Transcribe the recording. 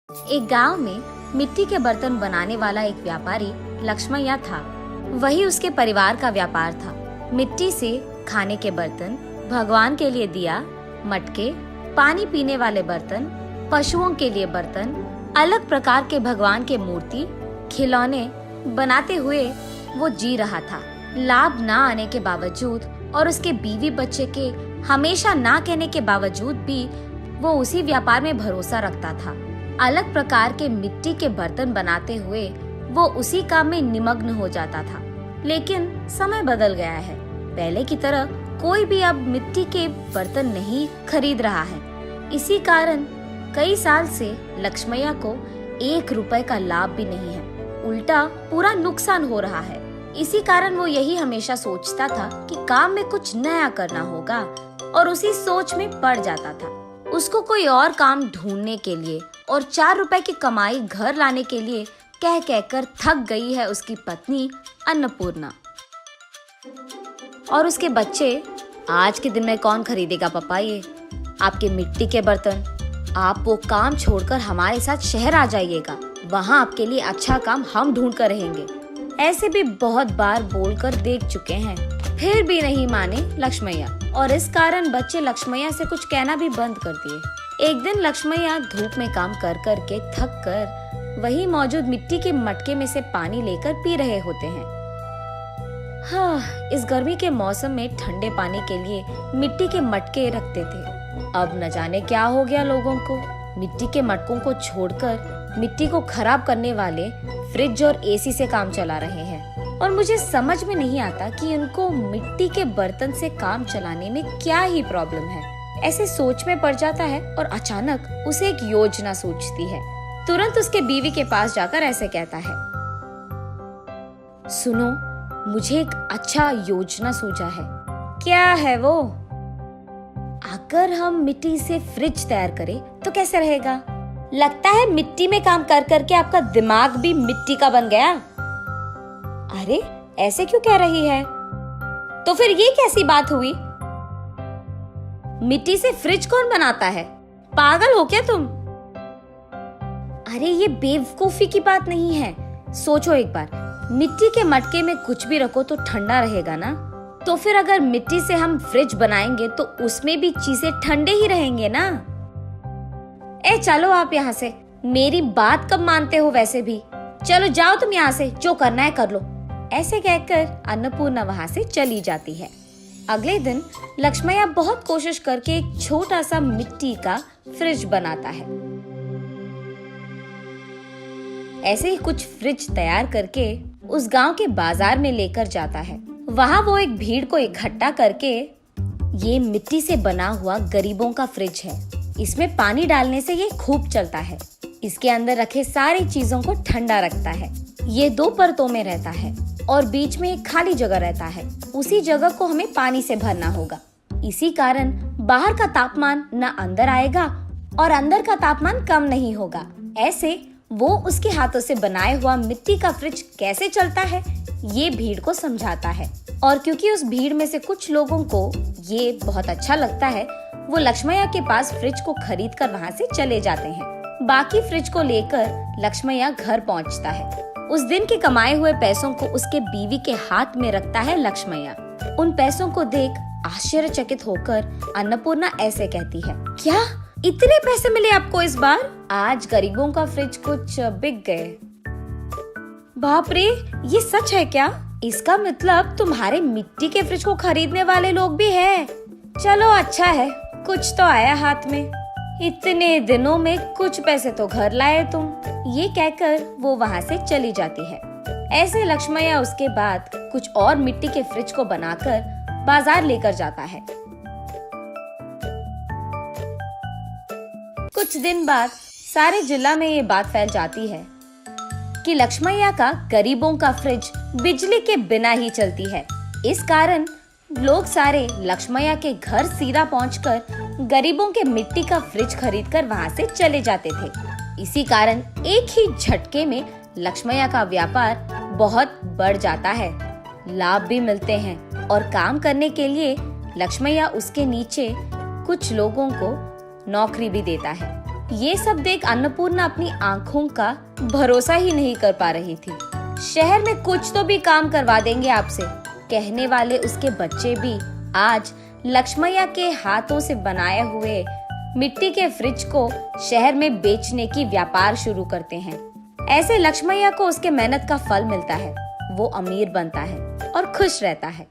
एक गांव में मिट्टी के बर्तन बनाने वाला एक व्यापारी लक्ष्मैया था। वही उसके परिवार का व्यापार था। मिट्टी से खाने के बर्तन, भगवान के लिए दिया, मटके, पानी पीने वाले बर्तन, पशुओं के लिए बर्तन, अलग प्रकार के भगवान के मूर्ति, खिलौने बनाते हुए वो जी रहा था। लाभ ना आने के बावजूद और उसके बीवी बच्चे के हमेशा ना कहने के बावजूद भी वो उसी व्यापार में भरोसा रखता था। अलग प्रकार के मिट्टी के बर्तन बनाते हुए वो उसी काम में निमग्न हो जाता था। लेकिन समय बदल गया है। पहले की तरह कोई भी अब मिट्टी के बर्तन नहीं खरीद रहा है। इसी कारण कई साल से लक्ष्मैया को 1 रुपए का लाभ भी नहीं है, उल्टा पूरा नुकसान हो रहा है। इसी कारण वो यही हमेशा सोचता था कि काम में कुछ नया करना होगा और उसी सोच में पड़ जाता था। उसको कोई और काम ढूंढने के लिए और 4 रुपए की कमाई घर लाने के लिए कह कहकर थक गई है उसकी पत्नी अन्नपूर्णा। और उसके बच्चे, आज के दिन में कौन खरीदेगा पापा ये आपके मिट्टी के बर्तन? आप वो काम छोड़कर हमारे साथ शहर आ जाइएगा, वहाँ आपके लिए अच्छा काम हम ढूंढ कर रहेंगे। ऐसे भी बहुत बार बोलकर देख चुके हैं, फिर भी नहीं माने लक्ष्मैया, और इस कारण बच्चे लक्ष्मैया से कुछ कहना भी बंद कर दिए। एक दिन लक्ष्मैया धूप में काम कर कर के थक कर वही मौजूद मिट्टी के मटके में से पानी लेकर पी रहे होते हैं। हाँ, इस गर्मी के मौसम में ठंडे पानी के लिए मिट्टी के मटके रखते थे। अब न जाने क्या हो गया लोगों को, मिट्टी के मटकों को छोड़कर मिट्टी को खराब करने वाले फ्रिज और एसी से काम चला रहे हैं। और मुझे समझ में नहीं आता कि उनको मिट्टी के बर्तन से काम चलाने में क्या ही प्रॉब्लम है। ऐसे सोच में पड़ जाता है और अचानक उसे एक योजना सूझती है। तुरंत उसके बीवी के पास जाकर ऐसे कहता है, सुनो, मुझे एक अच्छा योजना सूझा है। क्या है वो? अगर हम मिट्टी से फ्रिज तैयार करें तो कैसे रहेगा? लगता है मिट्टी में काम कर करके आपका दिमाग भी मिट्टी का बन गया। अरे, ऐसे क्यों कह रही है? तो फिर ये कैसी बात हुई? मिट्टी से फ्रिज कौन बनाता है? पागल हो क्या तुम? अरे, ये बेवकूफी की बात नहीं है। सोचो एक बार, मिट्टी के मटके में कुछ भी रखो तो ठंडा रहेगा ना। तो फिर अगर मिट्टी से हम फ्रिज बनाएंगे तो उसमें भी चीजें ठंडे ही रहेंगे ना। चलो आप यहाँ से, मेरी बात कब मानते हो वैसे भी। चलो जाओ तुम यहाँ से, जो करना है कर लो। ऐसे कहकर अन्नपूर्णा वहाँ से चली जाती है। अगले दिन लक्ष्मैया बहुत कोशिश करके एक छोटा सा मिट्टी का फ्रिज बनाता है। ऐसे ही कुछ फ्रिज तैयार करके उस गांव के बाजार में लेकर जाता है। वहाँ वो एक भीड़ को इकट्ठा करके, ये मिट्टी से बना हुआ गरीबों का फ्रिज है, इसमें पानी डालने से ये खूब चलता है। इसके अंदर रखे सारी चीजों को ठंडा रखता है। ये 2 परतों में रहता है और बीच में एक खाली जगह रहता है। उसी जगह को हमें पानी से भरना होगा। इसी कारण बाहर का तापमान न अंदर आएगा और अंदर का तापमान कम नहीं होगा। ऐसे वो उसके हाथों से बनाए हुआ मिट्टी का फ्रिज कैसे चलता है ये भीड़ को समझाता है। और क्योंकि उस भीड़ में से कुछ लोगों को ये बहुत अच्छा लगता है, वो लक्ष्मैया के पास फ्रिज को खरीद कर वहाँ से चले जाते हैं। बाकी फ्रिज को लेकर लक्ष्मैया घर पहुँचता है। उस दिन के कमाए हुए पैसों को उसके बीवी के हाथ में रखता है लक्ष्मैया। उन पैसों को देख आश्चर्यचकित होकर अन्नपूर्णा ऐसे कहती है, क्या इतने पैसे मिले आपको इस बार? आज गरीबों का फ्रिज कुछ बिक गए। बाप रे, ये सच है क्या? इसका मतलब तुम्हारे मिट्टी के फ्रिज को खरीदने वाले लोग भी हैं। चलो अच्छा है, कुछ तो आया हाथ में। इतने दिनों में कुछ पैसे तो घर लाए तुम। ये कहकर वो वहाँ से चली जाती है। ऐसे लक्ष्मैया उसके बाद कुछ और मिट्टी के फ्रिज को बनाकर बाजार लेकर जाता है। कुछ दिन बाद सारे जिला में ये बात फैल जाती है कि लक्ष्मैया का गरीबों का फ्रिज बिजली के बिना ही चलती है। इस कारण लोग सारे लक्ष्मैया के घर सीधा पहुंचकर गरीबों के मिट्टी का फ्रिज खरीदकर वहां से चले जाते थे। इसी कारण एक ही झटके में लक्ष्मैया का व्यापार बहुत बढ़ जाता है, लाभ भी मिलते हैं और काम करने के लिए लक्ष्मैया उसके नीचे कुछ लोगों को नौकरी भी देता है। ये सब देख अन्नपूर्णा अपनी आंखों का भरोसा ही नहीं कर पा रही थी। शहर में कुछ तो भी काम करवा देंगे आपसे, कहने वाले उसके बच्चे भी आज लक्ष्मैया के हाथों से बनाए हुए मिट्टी के फ्रिज को शहर में बेचने की व्यापार शुरू करते हैं। ऐसे लक्ष्मैया को उसके मेहनत का फल मिलता है, वो अमीर बनता है और खुश रहता है।